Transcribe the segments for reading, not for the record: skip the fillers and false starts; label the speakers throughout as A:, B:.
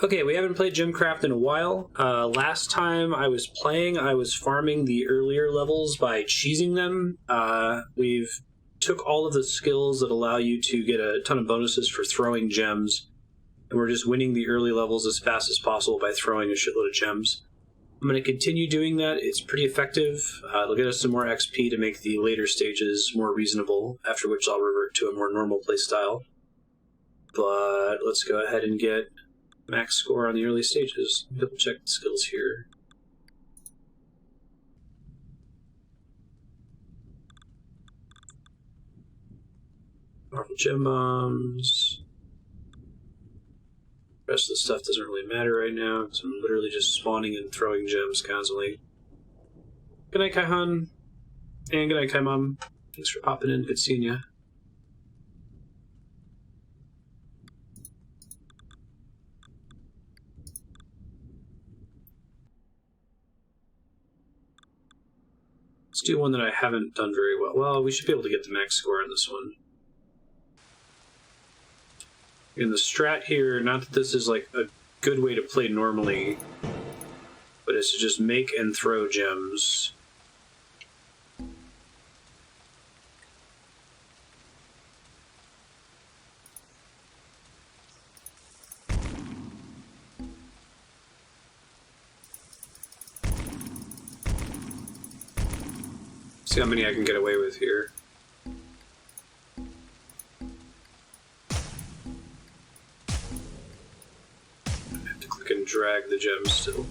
A: Okay, we haven't played GemCraft in a while. Last time I was playing, I was farming the earlier levels by cheesing them. We've took all of the skills that allow you to get a ton of bonuses for throwing gems, and we're just winning the early levels as fast as possible by throwing a shitload of gems. I'm going to continue doing that. It's pretty effective. It'll get us some more XP to make the later stages more reasonable, after which I'll revert to a more normal playstyle. But let's go ahead and get max score on the early stages. Double check the skills here. Powerful gem bombs. The rest of the stuff doesn't really matter right now, because I'm literally just spawning and throwing gems constantly. Good night, Kaihan. And good night, Kaimom. Thanks for popping in. Good seeing ya. Let's do one that I haven't done very well. Well, we should be able to get the max score on this one. In the strat here, not that this is like a good way to play normally, but it's to just make and throw gems. See how many I can get away with here. I have to click and drag the gems still.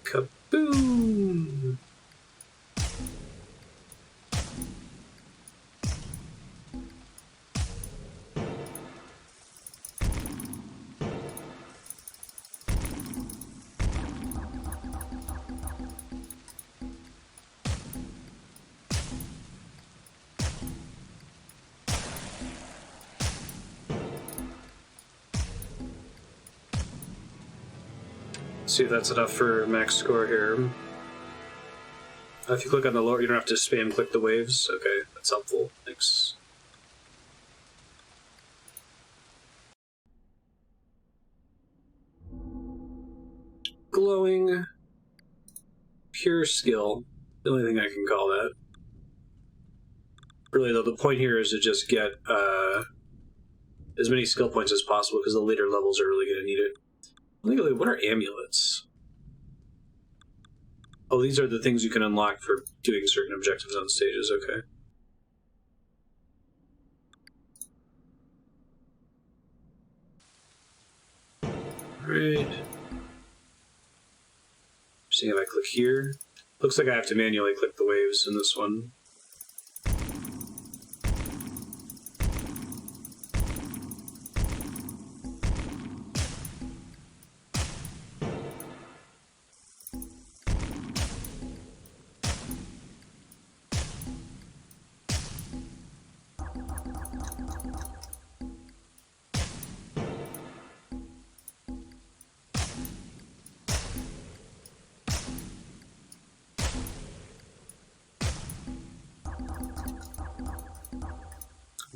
A: Kaboom! See if that's enough for max score here. If you click on the lower, you don't have to spam click the waves. Okay, that's helpful. Thanks. Glowing pure skill. The only thing I can call that. Really, though, the point here is to just get as many skill points as possible, because the later levels are really going to need it. What are amulets? Oh, these are the things you can unlock for doing certain objectives on stages, okay. Alright. Seeing if I click here. Looks like I have to manually click the waves in this one.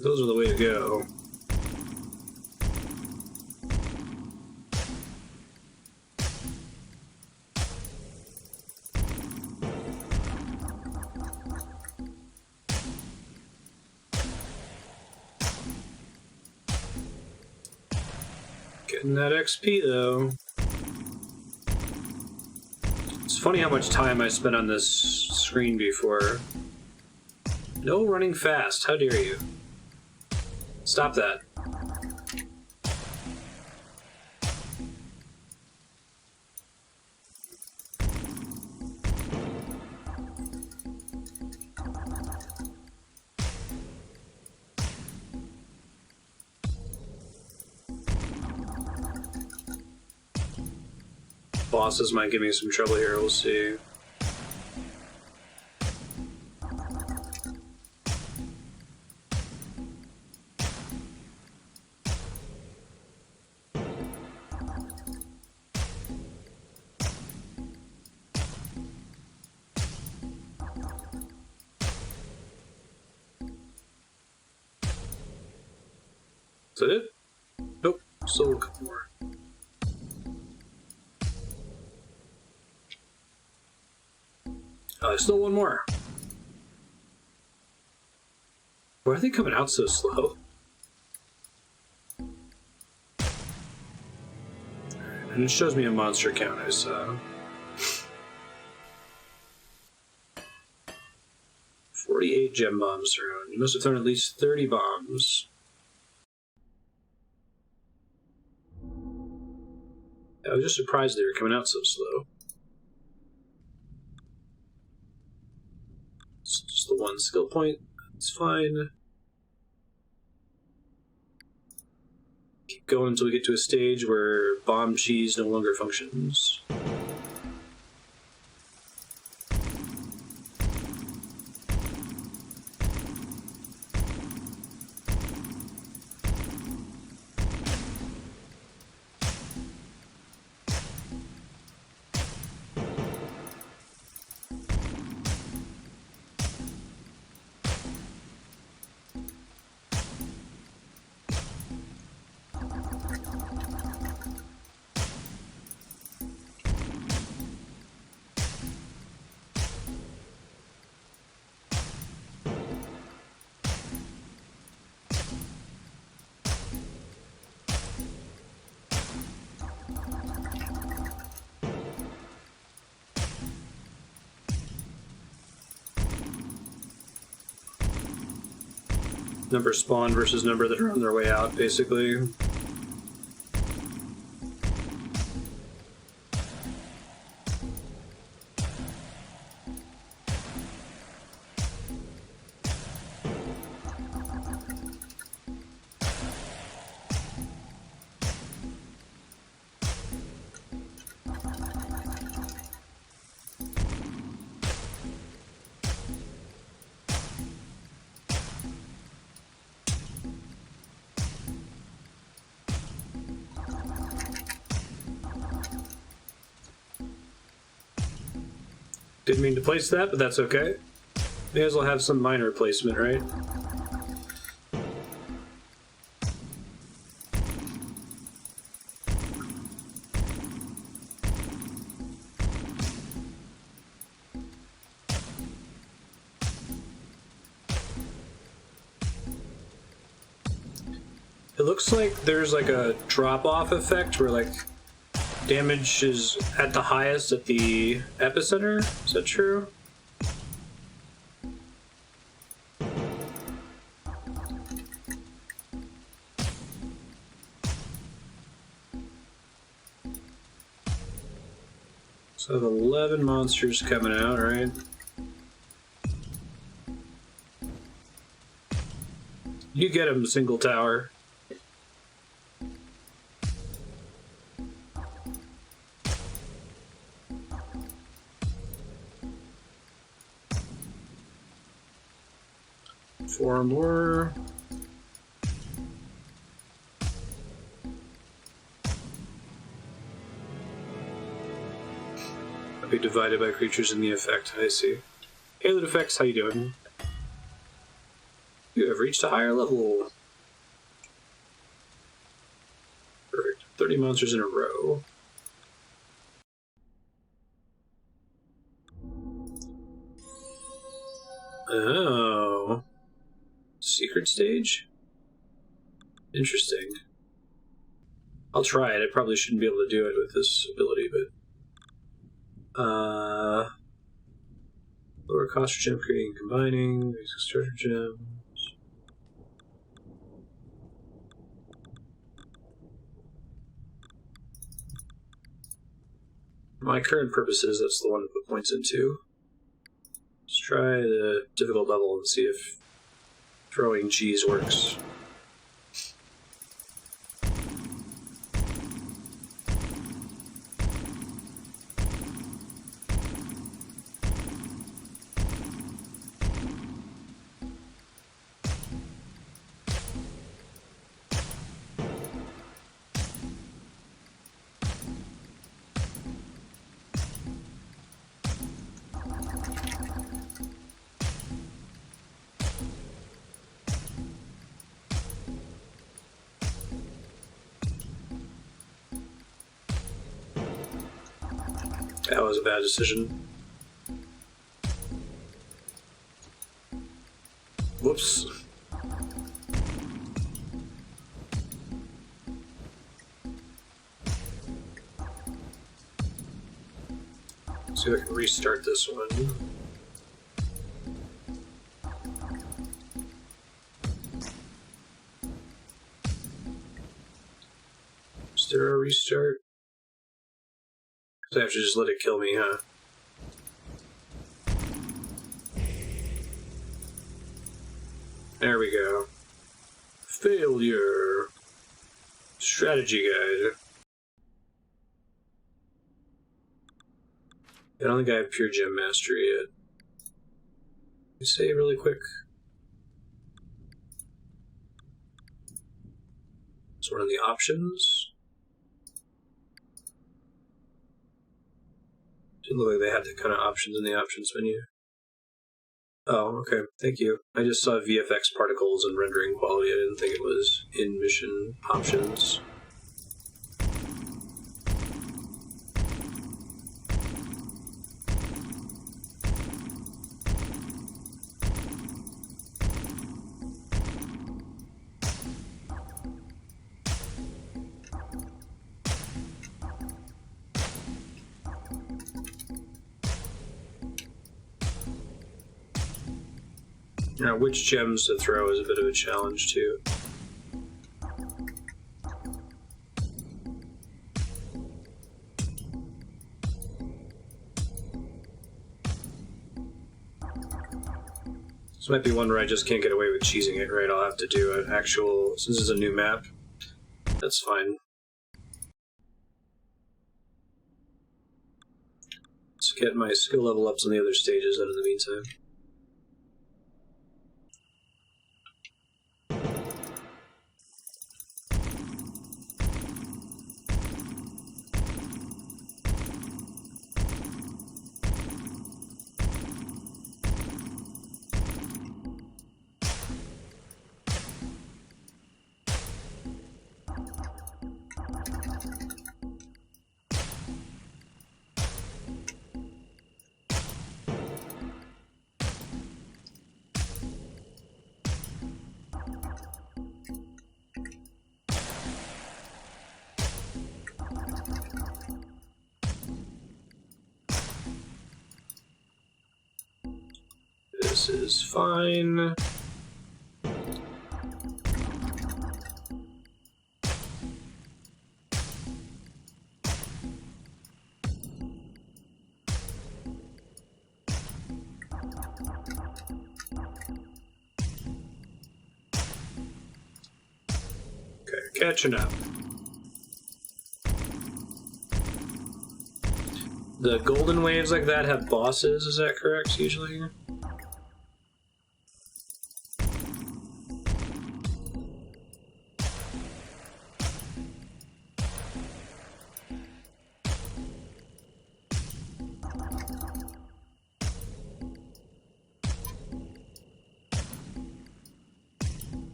A: Those are the way to go. Getting that XP though. It's funny how much time I spent on this screen before. No running fast, how dare you? Stop that. bosses might give me some trouble here, we'll see. Is that it? Nope, still a couple more. Oh, still one more. Why are they coming out so slow? And it shows me a monster count I saw. 48 gem bombs thrown. You must have thrown at least 30 bombs. I was just surprised they were coming out so slow. It's just the one skill point. It's fine. Keep going until we get to a stage where bomb cheese no longer functions. Number spawned versus number that are on their way out, basically. Didn't mean to place that, but that's okay. May as well have some minor placement, right? It looks like there's like a drop-off effect where like damage is at the highest at the epicenter. Is that true? So I have 11 monsters coming out, right? You get them, single tower. Four more. I'll be divided by creatures in the effect. I see. Alien effects, how you doing? You have reached a higher level. Perfect. 30 monsters in a row. Oh. Secret stage? Interesting. I'll try it. I probably shouldn't be able to do it with this ability, but... Lower cost for gem creating and combining. Treasure gems. For my current purposes, that's the one to put points into. Let's try the difficult level and see if throwing cheese works. That was a bad decision. Whoops. See if I can restart this one. Is there a restart? I have to just let it kill me, huh? There we go. Failure. Strategy guide. I don't think I have pure gem mastery yet. Let me save really quick. It's one of the options. Didn't look like they had the kind of options in the options menu. Oh, okay. Thank you. I just saw VFX particles and rendering quality. I didn't think it was in mission options. Now, which gems to throw is a bit of a challenge, too. This might be one where I just can't get away with cheesing it, right? I'll have to do an actual... Since this is a new map, that's fine. Let's get my skill level ups on the other stages then in the meantime. This is fine. Okay, catching up. The golden waves like that have bosses, is that correct, usually?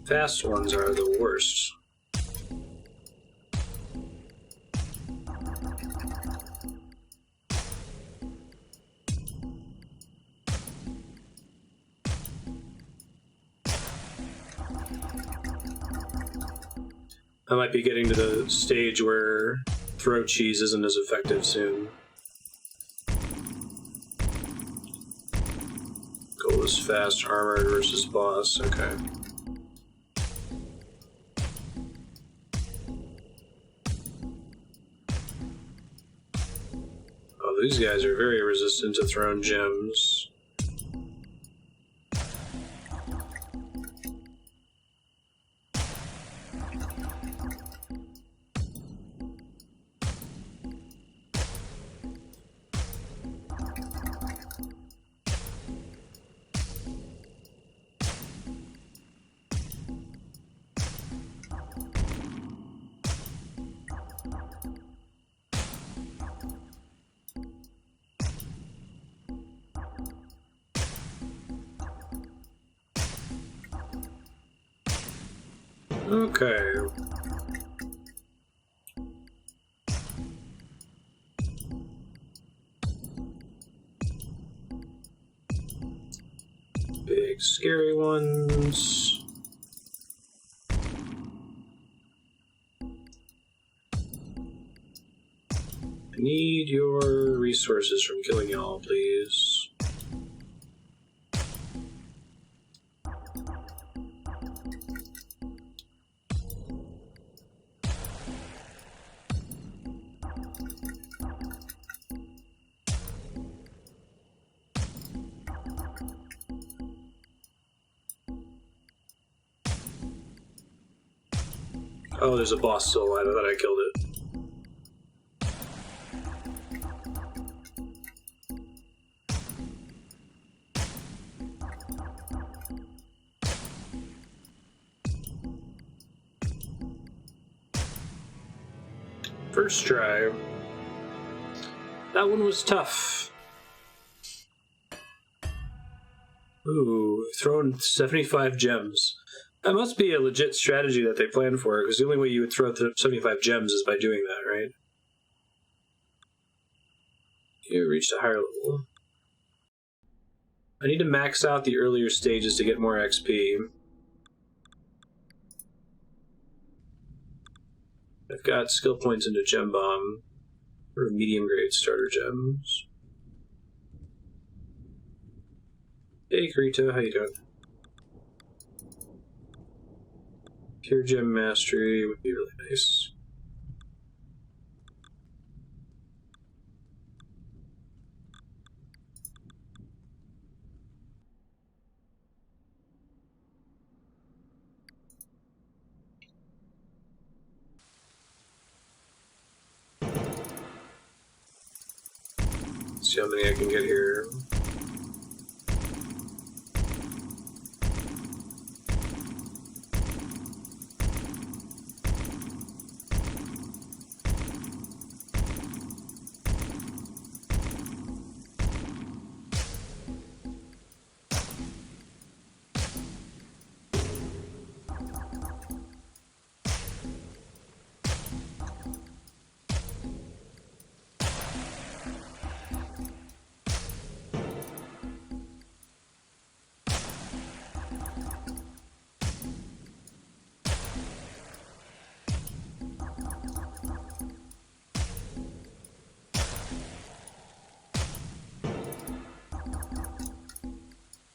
A: Fast ones are the worst. I might be getting to the stage where throw cheese isn't as effective soon. Goal is fast armored versus boss, okay. Oh, these guys are very resistant to thrown gems. Okay. big scary ones. I need your resources from killing y'all, please. Oh, there's a boss still alive. I thought I killed it. First try. That one was tough. Ooh, thrown 75 gems. That must be a legit strategy that they planned for, because the only way you would throw 75 gems is by doing that, right? You reached a higher level. I need to max out the earlier stages to get more XP. I've got skill points into Gem Bomb, or medium grade starter gems. Hey, Karita, how you doing? Pure Gem Mastery would be really nice. Let's see how many I can get here.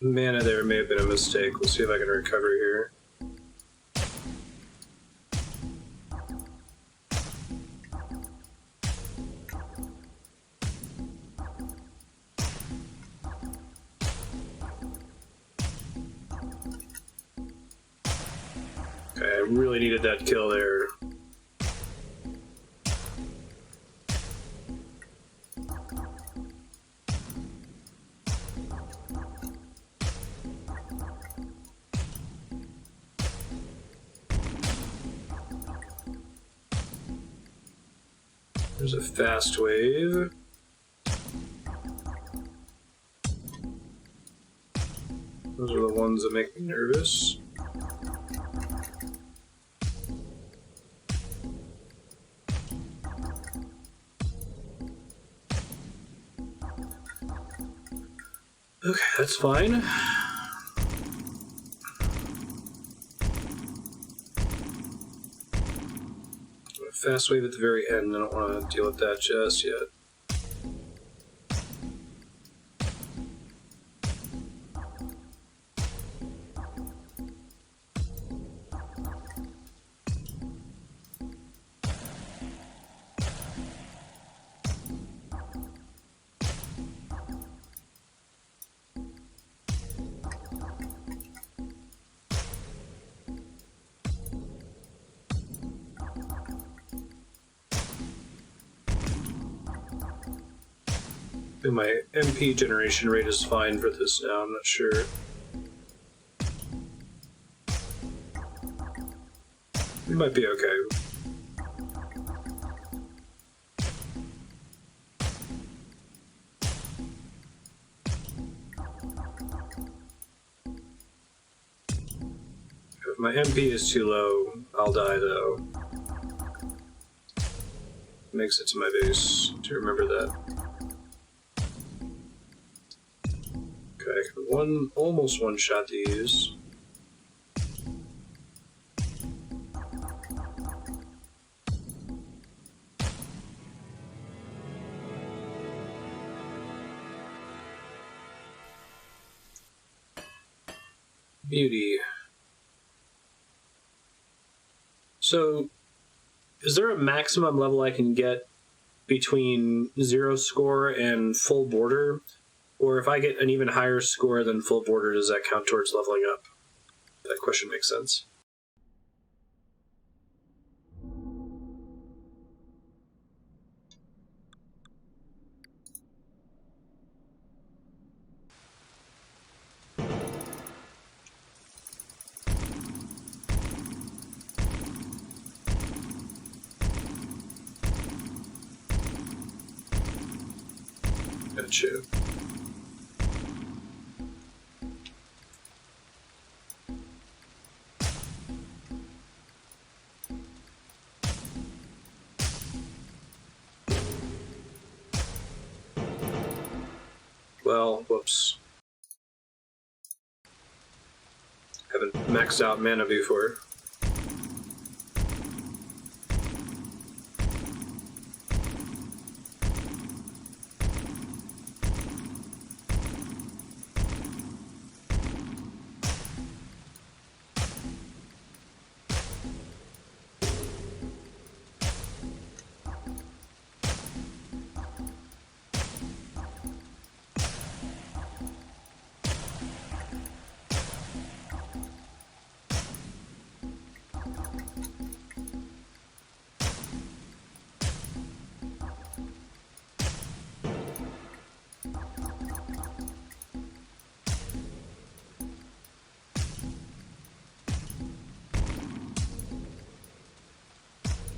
A: Mana there may have been a mistake. Let's see if I can recover here. Okay, I really needed that kill there. There's a fast wave. Those are the ones that make me nervous. Okay, that's fine. Fast wave at the very end. I don't want to deal with that just yet. I think my MP generation rate is fine for this now, I'm not sure. It might be okay. If my MP is too low, I'll die though. Makes it to my base to remember that. Okay, I can almost one shot to use. Beauty. So, is there a maximum level I can get between 0 score and full border? Or if I get an even higher score than full border, does that count towards leveling up? That question makes sense. Gotcha. Well, whoops. Haven't maxed out mana before.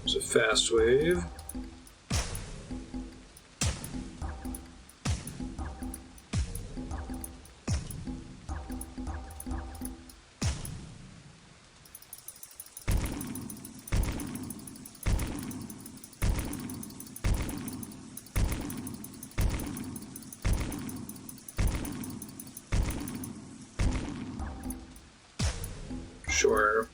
A: There's a fast wave. Sure.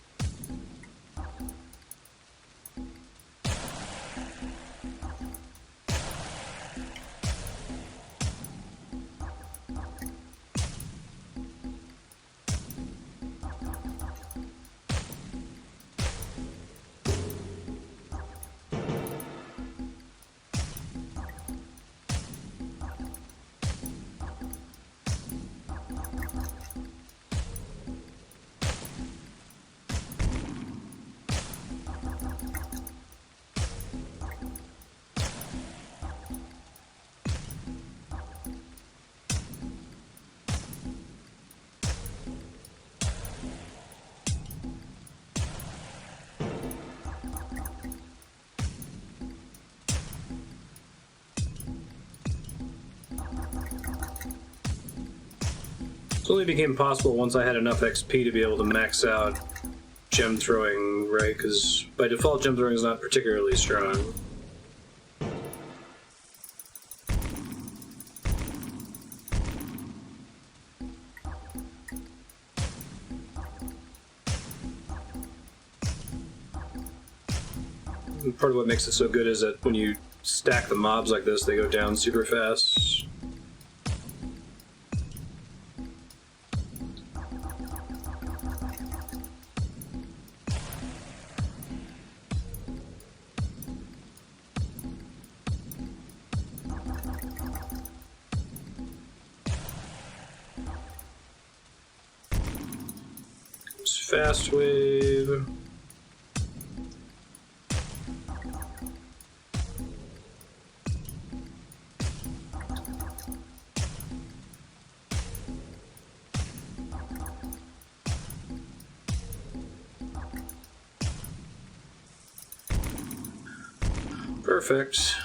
A: It only became possible once I had enough XP to be able to max out gem throwing, right? Because by default, gem throwing is not particularly strong. And part of what makes it so good is that when you stack the mobs like this, they go down super fast. Fast wave. Perfect.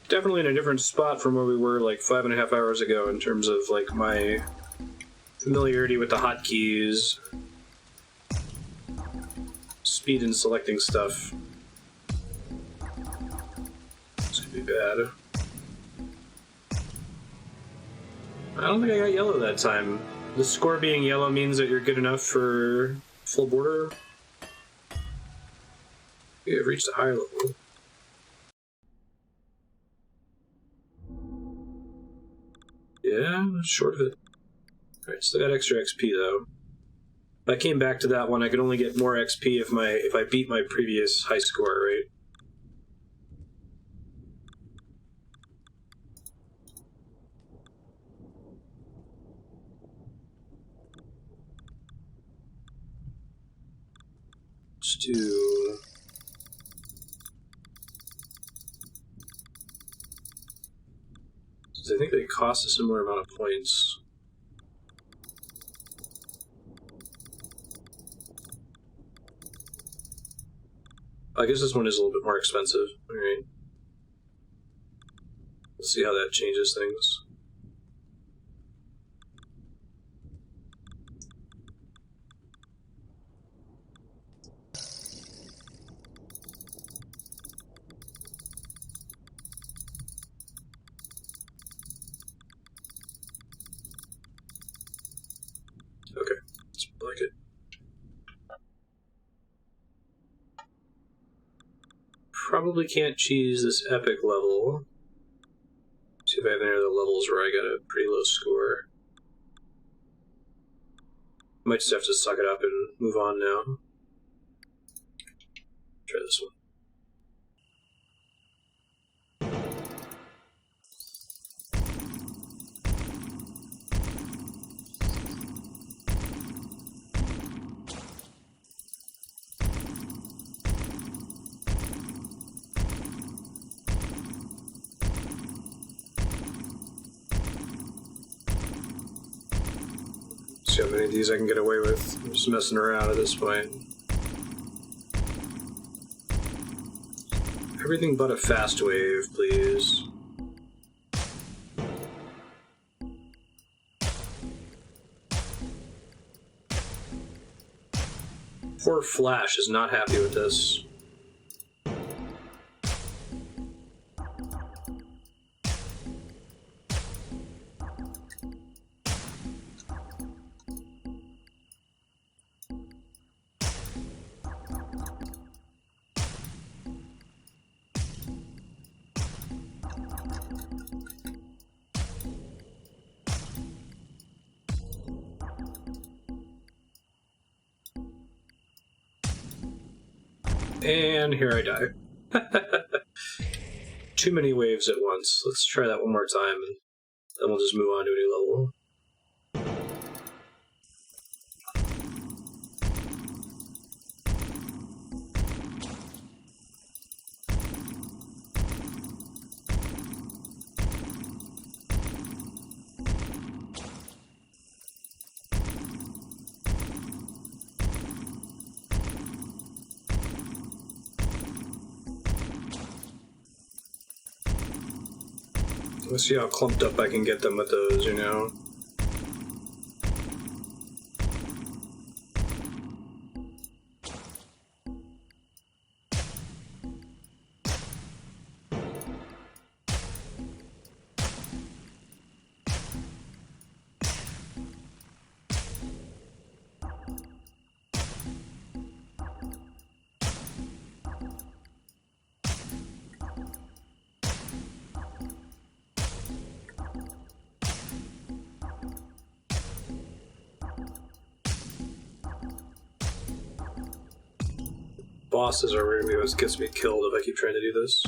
A: definitely in a different spot from where we were like 5.5 hours ago in terms of like my familiarity with the hotkeys, speed in selecting stuff. This could be bad. I don't think I got yellow that time. The score being yellow means that you're good enough for full border. We have reached a higher level. Yeah, short of it. Alright, still got extra XP though. If I came back to that one, I could only get more XP if I beat my previous high score, right? Let's do... I think they cost a similar amount of points. I guess this one is a little bit more expensive. Alright. Let's see how that changes things. Okay, let's like it. Probably can't cheese this epic level. See if I have any other levels where I got a pretty low score. Might just have to suck it up and move on now. Try this one. See how many of these I can get away with. I'm just messing around at this point. Everything but a fast wave, please. Poor Flash is not happy with this. And here I die. Too many waves at once. Let's try that one more time, and then we'll just move on to a new level. Let's see how clumped up I can get them with those, you know? Bosses are really what gets me killed if I keep trying to do this.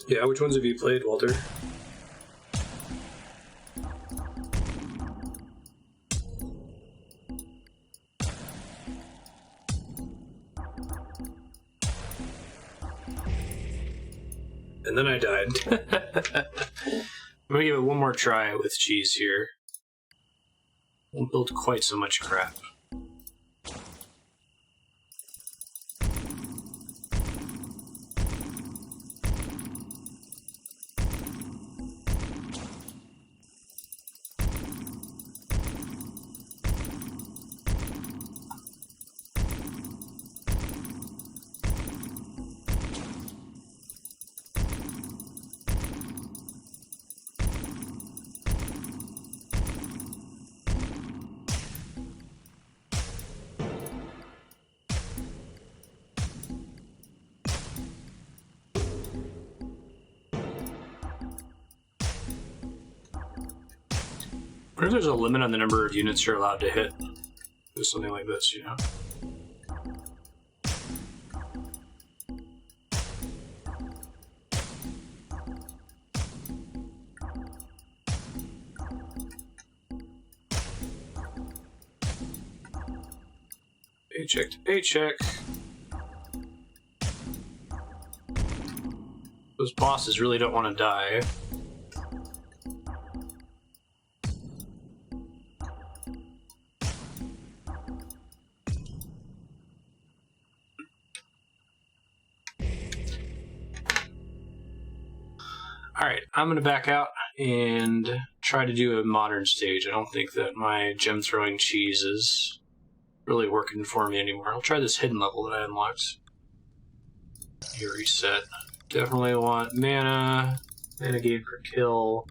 A: Yeah, which ones have you played, Walter? And then I died. I'm gonna give it one more try with cheese here. Won't build quite so much crap. I wonder if there's a limit on the number of units you're allowed to hit with something like this, you know? Paycheck to paycheck. Those bosses really don't want to die. Alright, I'm going to back out and try to do a modern stage. I don't think that my gem throwing cheese is really working for me anymore. I'll try this hidden level that I unlocked. Here, reset. Definitely want mana gain per kill,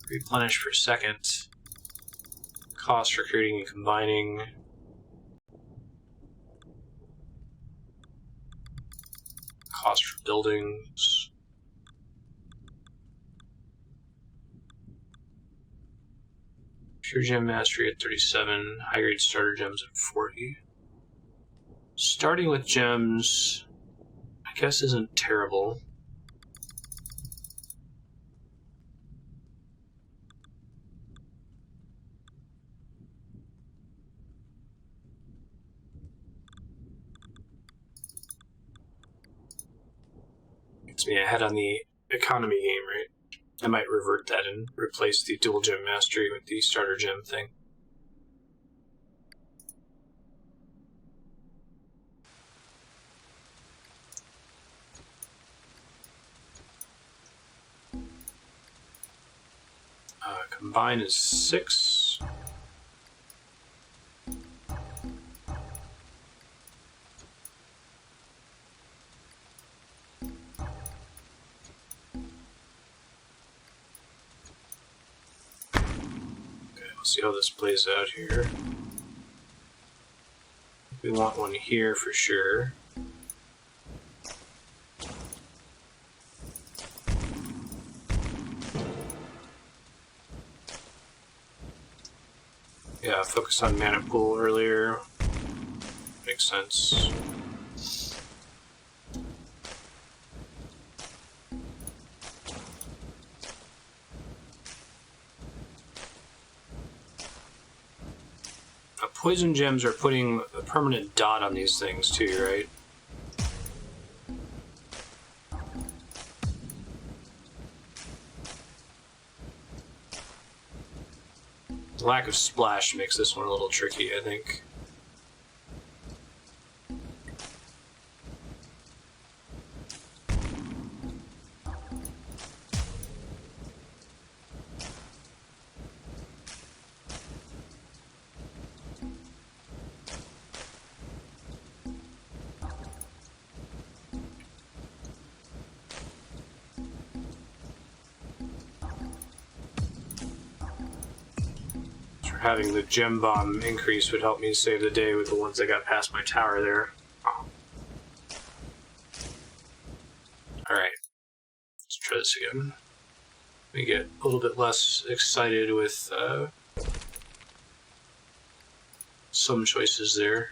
A: replenish per second, cost for creating and combining, cost for buildings. Pure gem mastery at 37, high grade starter gems at 40. Starting with gems, I guess, isn't terrible. Gets me ahead on the economy game, right? I might revert that and replace the dual gem mastery with the starter gem thing. Combine is 6. Let's see how this plays out here. We want one here for sure. Yeah, focus on mana pool earlier. Makes sense. Poison gems are putting a permanent dot on these things too, right? The lack of splash makes this one a little tricky, I think. Having the gem bomb increase would help me save the day with the ones that got past my tower there. Alright, let's try this again. We get a little bit less excited with some choices there.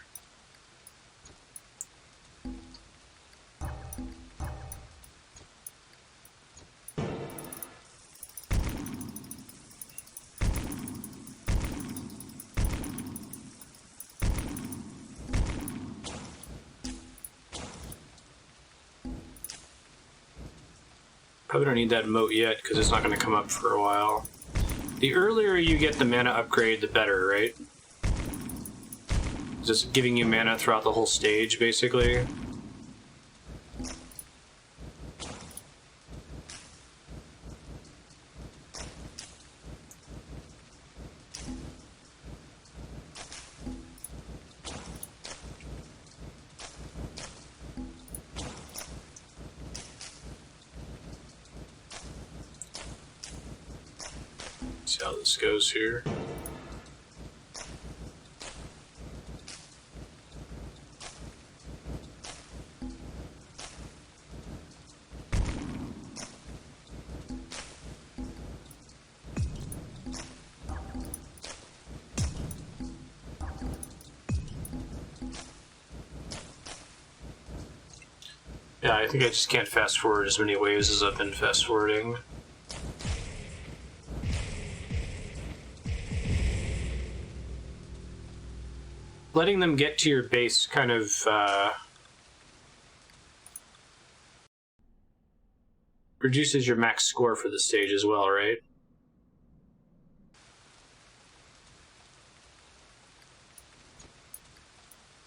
A: Probably don't need that moat yet because it's not going to come up for a while. The earlier you get the mana upgrade, the better, right? Just giving you mana throughout the whole stage, basically. See how this goes here. Yeah, I think I just can't fast forward as many waves as I've been fast forwarding. Letting them get to your base kind of reduces your max score for the stage as well, right?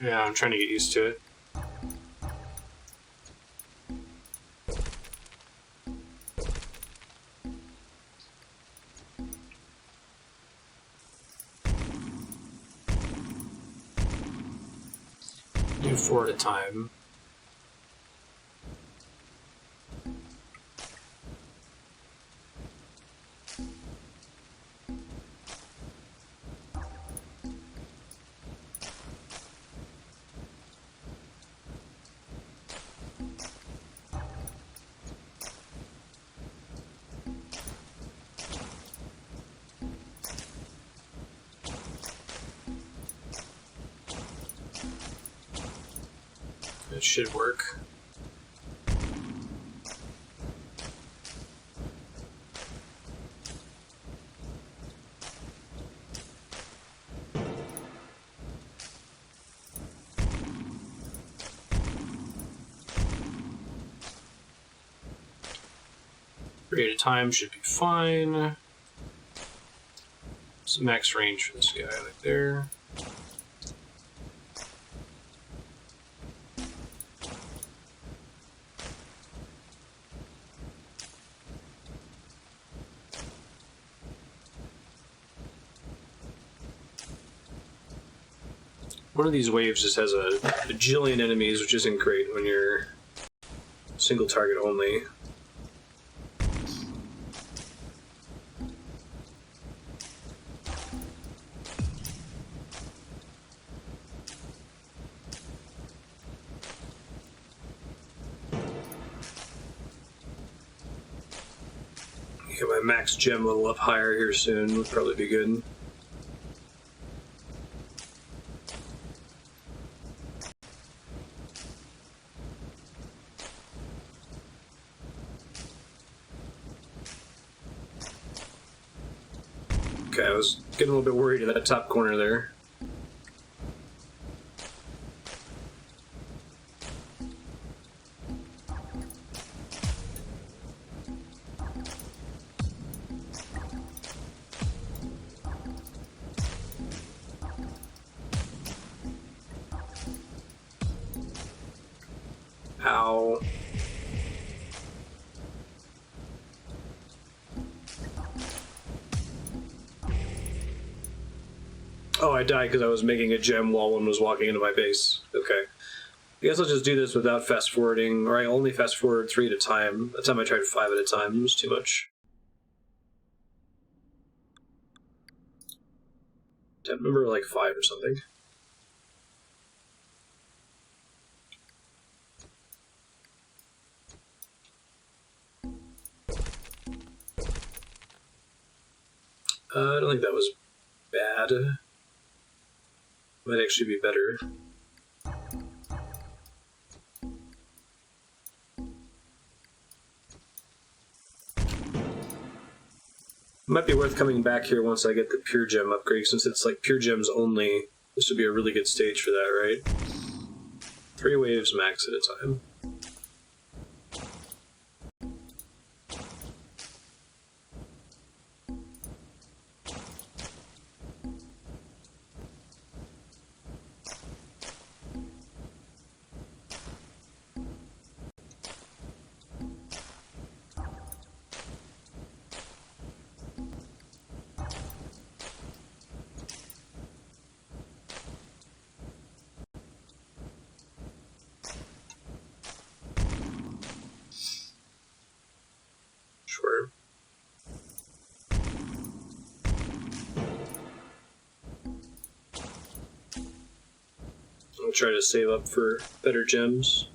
A: Yeah, I'm trying to get used to it. Do 4 at a time. It should work. Three at a time should be fine. Some max range for this guy right there. One of these waves just has a bajillion enemies, which isn't great when you're single target only. Get my max gem level up higher here soon, would probably be good. Okay, I was getting a little bit worried in that top corner there. Ow. Oh, I died because I was making a gem while one was walking into my base. Okay. I guess I'll just do this without fast forwarding, or I only fast forward 3 at a time. That time I tried 5 at a time, it was too much. I remember like 5 or something. I don't think that was bad. Might actually be better. Might be worth coming back here once I get the pure gem upgrade, since it's like pure gems only. This would be a really good stage for that, right? 3 waves max at a time. Sure. I'll try to save up for better gems.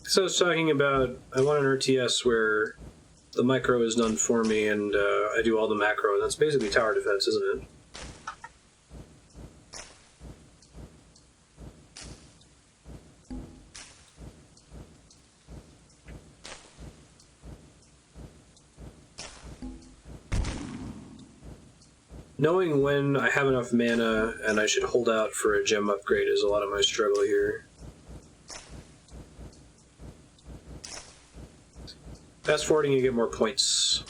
A: So I was talking about, I want an RTS where the micro is done for me and I do all the macro, and that's basically tower defense, isn't it? Knowing when I have enough mana and I should hold out for a gem upgrade is a lot of my struggle here. Fast forwarding, you get more points.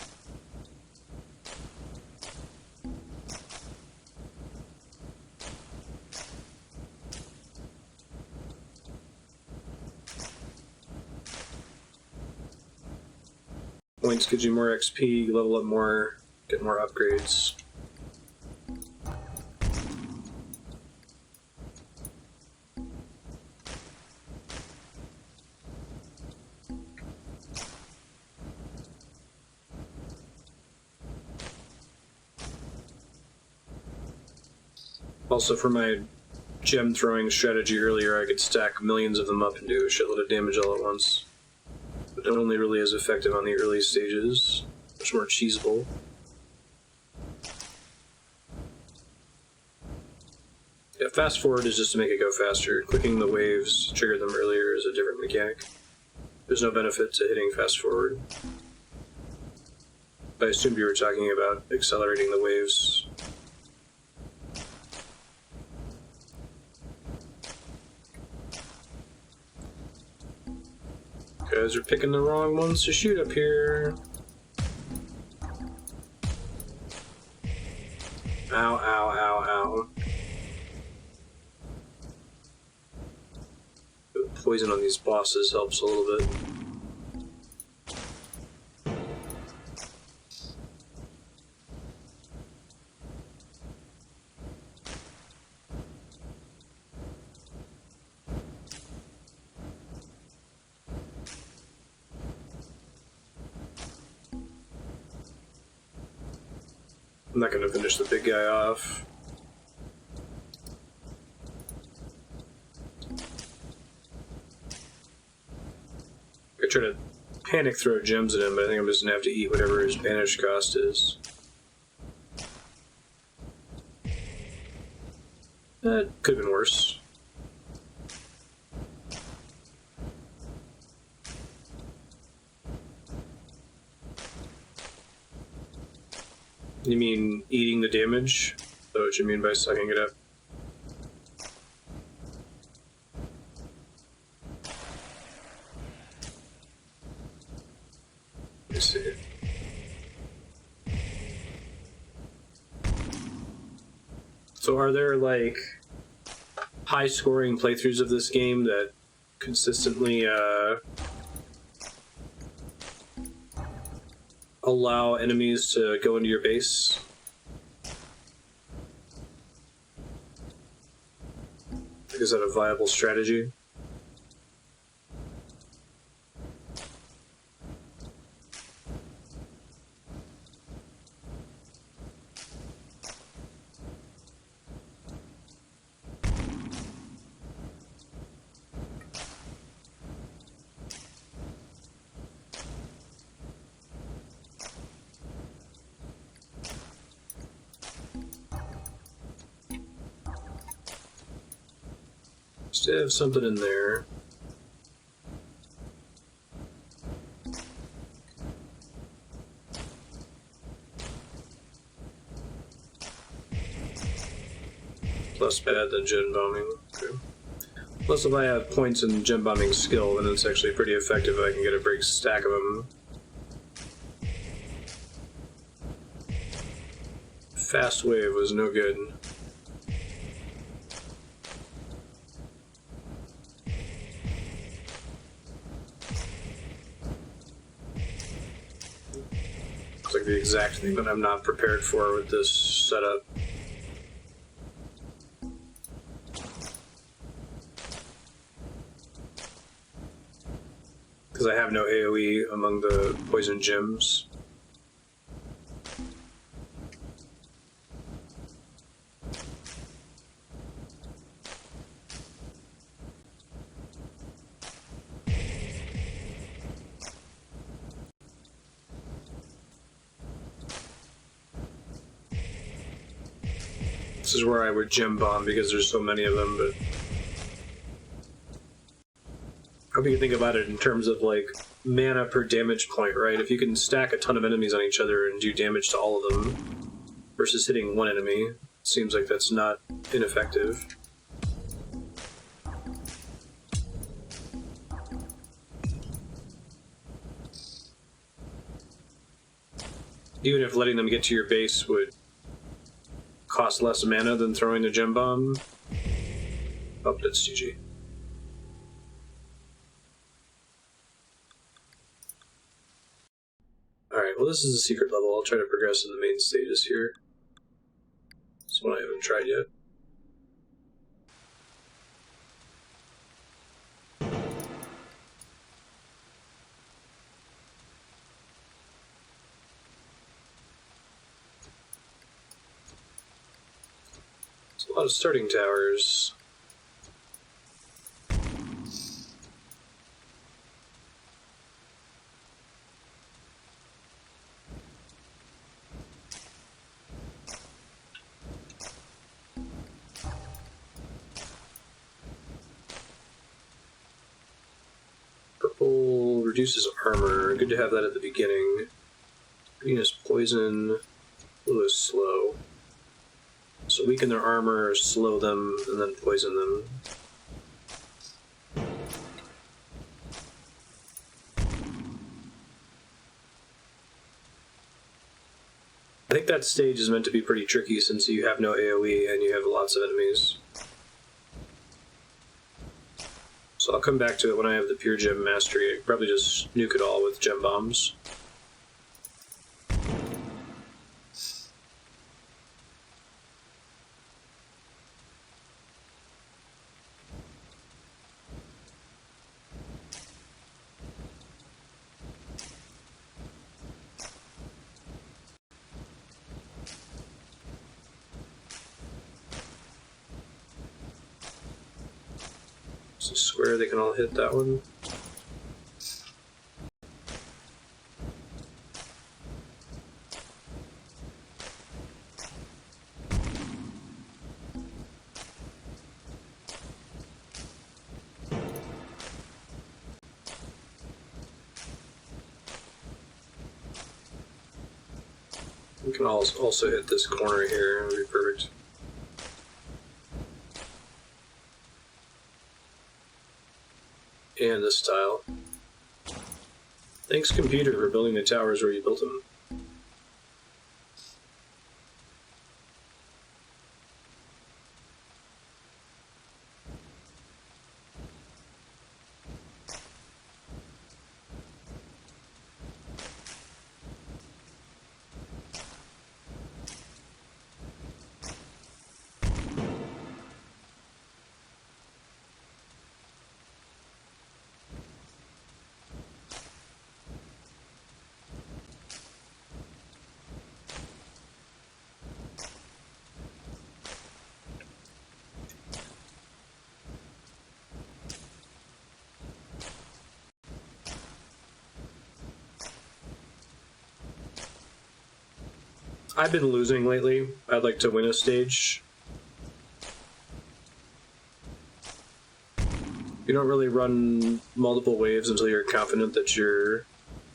A: Points gives you more XP, you level up more, get more upgrades. Also, for my gem throwing strategy earlier, I could stack millions of them up and do a shitload of damage all at once. But it only really is effective on the early stages. Much more cheesable. Yeah, fast forward is just to make it go faster. Clicking the waves to trigger them earlier is a different mechanic. There's no benefit to hitting fast forward. I assumed you were talking about accelerating the waves. Guys are picking the wrong ones to shoot up here. Ow, ow, ow, ow. The poison on these bosses helps a little bit. I'm not going to finish the big guy off. I try to panic throw gems at him, but I think I'm just going to have to eat whatever his banish cost is. That could have been worse. You mean eating the damage? Is that what you mean by sucking it up? Let me see. So are there, like, high-scoring playthroughs of this game that consistently, allow enemies to go into your base? Is that a viable strategy? Still have something in there. Less bad than gem bombing. Okay. Plus, if I have points in gem bombing skill, then it's actually pretty effective if I can get a big stack of them. Fast wave was no good. It's like the exact thing that I'm not prepared for with this setup. Because I have no AoE among the poison gems. This is where I would gem bomb because there's so many of them, but I hope you can think about it in terms of like mana per damage point, right? If you can stack a ton of enemies on each other and do damage to all of them, versus hitting one enemy. Seems like that's not ineffective. Even if letting them get to your base would cost less mana than throwing the gem bomb. Oh, that's GG. Alright, well this is a secret level. I'll try to progress in the main stages here. This one I haven't tried yet. There's a lot of starting towers. Purple reduces armor. Good to have that at the beginning. Green is poison. Blue is slow. So weaken their armor, slow them, and then poison them. I think that stage is meant to be pretty tricky since you have no AoE and you have lots of enemies. So I'll come back to it when I have the pure gem mastery. I could probably just nuke it all with gem bombs. So square, they can all hit that one. We can also hit this corner here, it would be perfect. And this tile. Thanks, computer, for building the towers where you built them. I've been losing lately. I'd like to win a stage. You don't really run multiple waves until you're confident that you're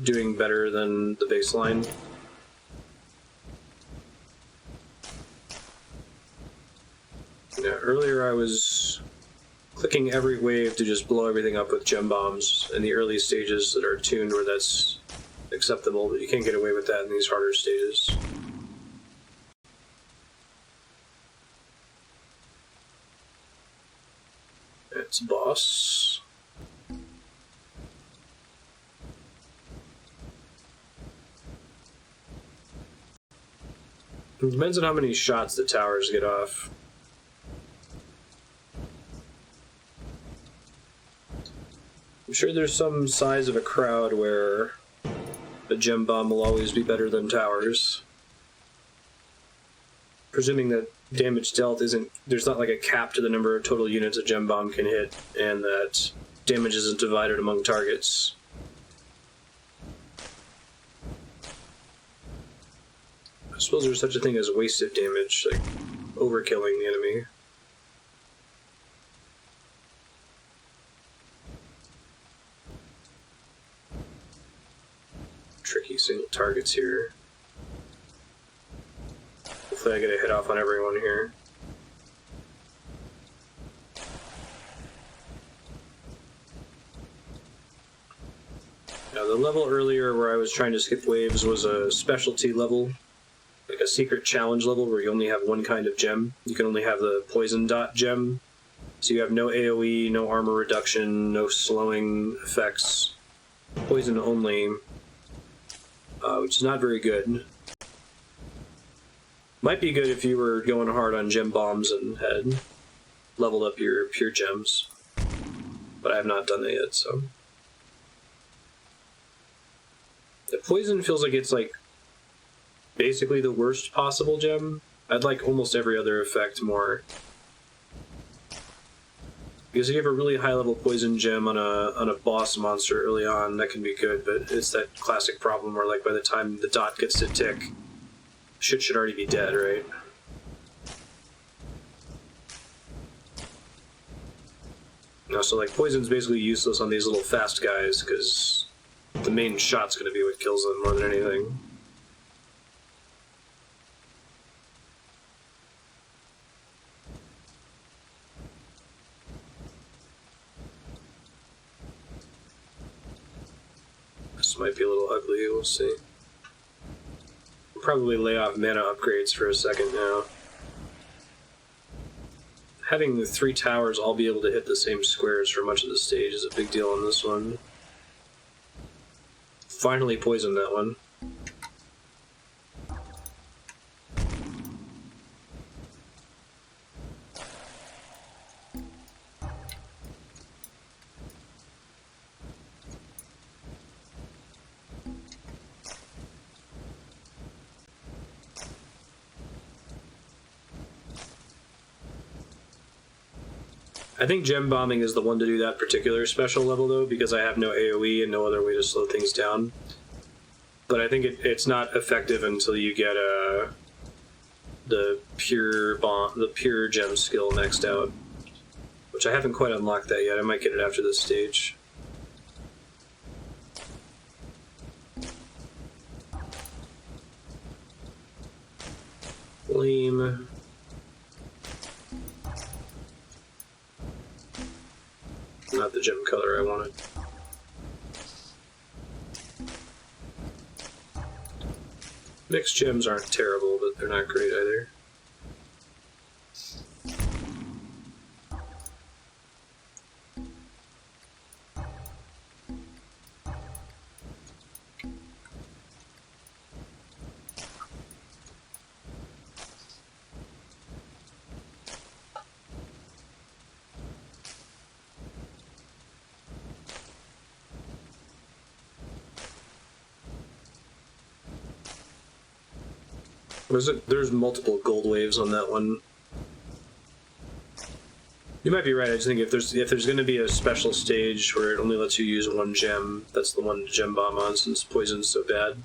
A: doing better than the baseline. Yeah, earlier I was clicking every wave to just blow everything up with gem bombs in the early stages that are tuned where that's acceptable, but you can't get away with that in these harder stages. It's boss. It depends on how many shots the towers get off. I'm sure there's some size of a crowd where a gem bomb will always be better than towers. Presuming that damage dealt isn't, there's not like a cap to the number of total units a gem bomb can hit, and that damage isn't divided among targets. I suppose there's such a thing as wasted damage, like overkilling the enemy. Tricky single targets here. hopefully I get a hit off on everyone here. Now, the level earlier where I was trying to skip waves was a specialty level, like a secret challenge level where you only have one kind of gem. You can only have the poison dot gem, so you have no AoE, no armor reduction, no slowing effects, poison only, which is not very good. Might be good if you were going hard on gem bombs and had leveled up your pure gems, but I have not done that yet, so... The poison feels like it's like basically the worst possible gem. I'd like almost every other effect more. Because if you have a really high level poison gem on a boss monster early on, that can be good, but it's that classic problem where like by the time the dot gets to tick, shit should already be dead, right? No, so like poison's basically useless on these little fast guys, because the main shot's going to be what kills them more than anything. This might be a little ugly, we'll see. We'll probably lay off mana upgrades for a second now. Having the 3 towers all be able to hit the same squares for much of the stage is a big deal on this one. Finally poisoned that one. I think gem bombing is the one to do that particular special level though, because I have no AoE and no other way to slow things down. But I think it's not effective until you get the pure gem skill maxed out, which I haven't quite unlocked that yet. I might get it after this stage. Flame. Not the gem color I wanted. Mixed gems aren't terrible, but they're not great either. There's multiple gold waves on that one. You might be right. I just think if there's going to be a special stage where it only lets you use one gem, that's the one to gem bomb on, since poison's so bad.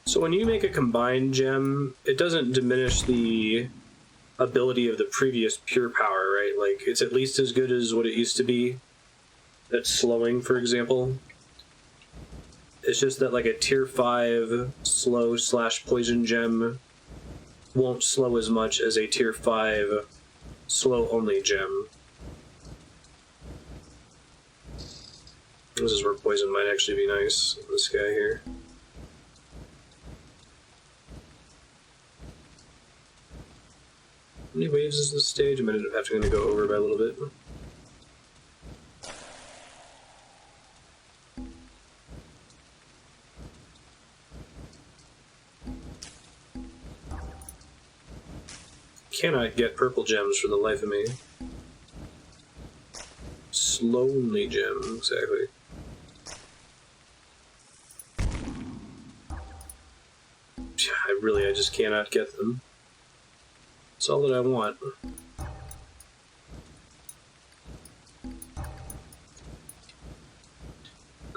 A: So when you make a combined gem, it doesn't diminish the ability of the previous pure power, right? Like, it's at least as good as what it used to be. That's slowing, for example. It's just that like a tier 5 slow / poison gem won't slow as much as a tier 5 slow only gem. This is where poison might actually be nice, this guy here. How many waves is this stage? I might end up having to go over by a little bit. Cannot get purple gems for the life of me. Slowly gem, exactly. I just cannot get them. That's all that I want.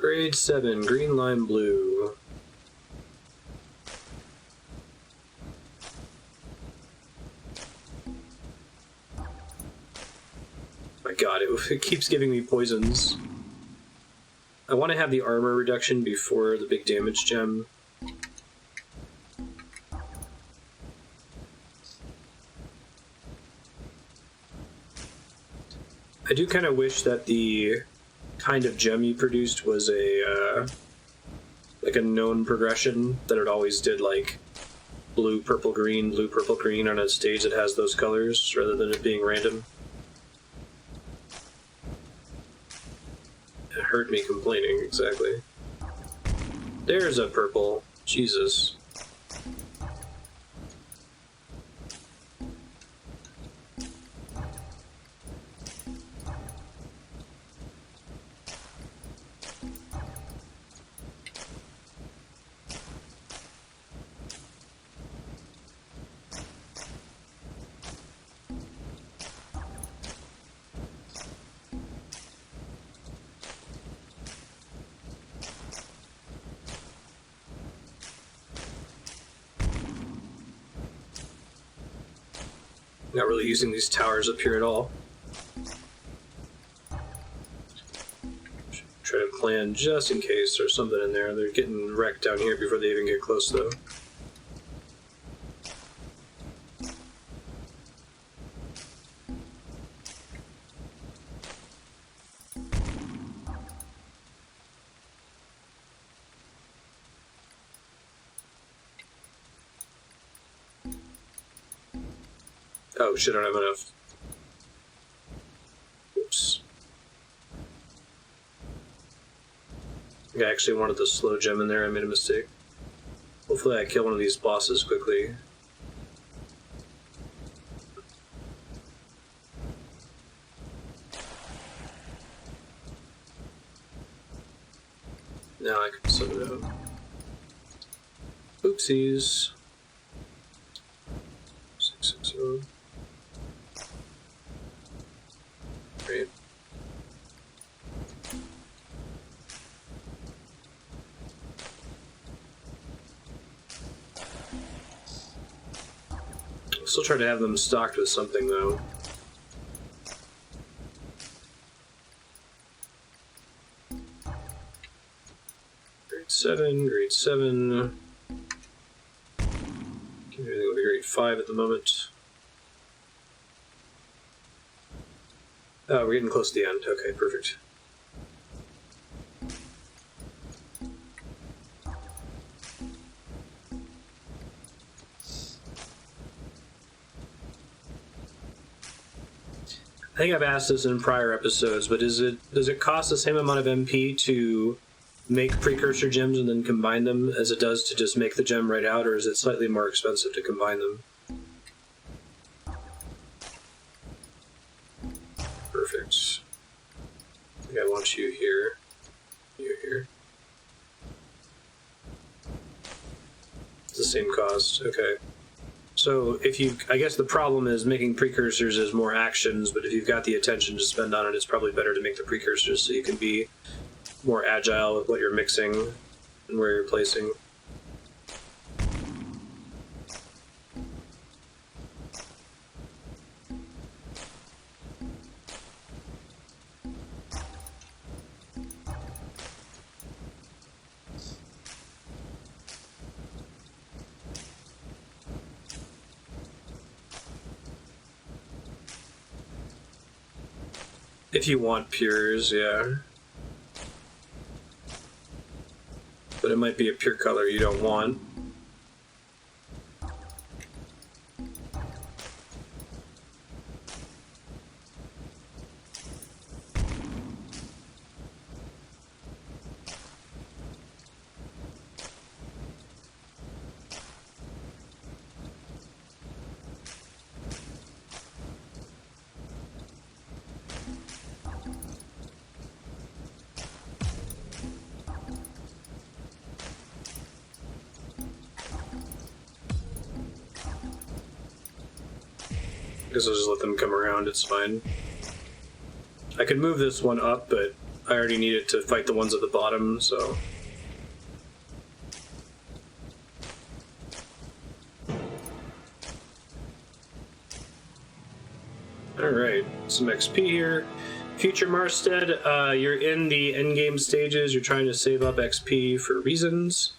A: Grade 7, green lime blue. My god, it keeps giving me poisons. I want to have the armor reduction before the big damage gem. I do kind of wish that the kind of gem you produced was a like a known progression, that it always did like blue, purple, green on a stage that has those colors rather than it being random. It hurt me complaining, exactly. There's a purple. Jesus. Not really using these towers up here at all. Try to plan just in case there's something in there. They're getting wrecked down here before they even get close, though. Oh shit, I don't have enough. Oops. I actually wanted the slow gem in there, I made a mistake. Hopefully I kill one of these bosses quickly. Now I can sum it out. Oopsies. 660. Great. I'll still try to have them stocked with something, though. Grade 7, grade 7. Everything will be grade 5 at the moment. Oh, we're getting close to the end. Okay, perfect. I think I've asked this in prior episodes, but does it cost the same amount of MP to make precursor gems and then combine them as it does to just make the gem right out, or is it slightly more expensive to combine them? Perfect. I think I want you here. You here. It's the same cost. Okay. So if you, I guess the problem is making precursors is more actions, but if you've got the attention to spend on it, it's probably better to make the precursors so you can be more agile with what you're mixing and where you're placing. If you want pures, yeah. But it might be a pure color you don't want. I guess I'll just let them come around, it's fine. I could move this one up, but I already need it to fight the ones at the bottom, so... Alright, some XP here. Future Marstead, you're in the endgame stages, you're trying to save up XP for reasons.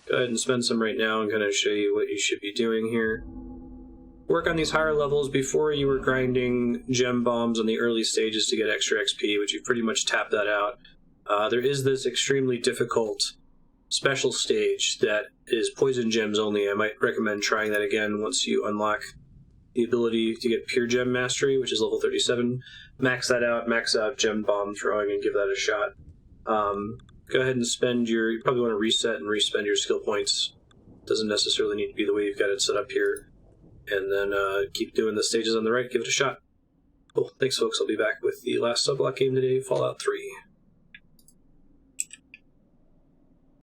A: Go ahead and spend some right now and kind of show you what you should be doing here. Work on these higher levels before you were grinding gem bombs on the early stages to get extra XP, which you pretty much tapped that out. There is this extremely difficult special stage that is poison gems only. I might recommend trying that again once you unlock the ability to get pure gem mastery, which is level 37. Max that out, max out gem bomb throwing, and give that a shot. Go ahead and spend your... You probably want to reset and respend your skill points. Doesn't necessarily need to be the way you've got it set up here. And then keep doing the stages on the right, give it a shot. Cool. Thanks, folks. I'll be back with the last subblock game today, Fallout 3.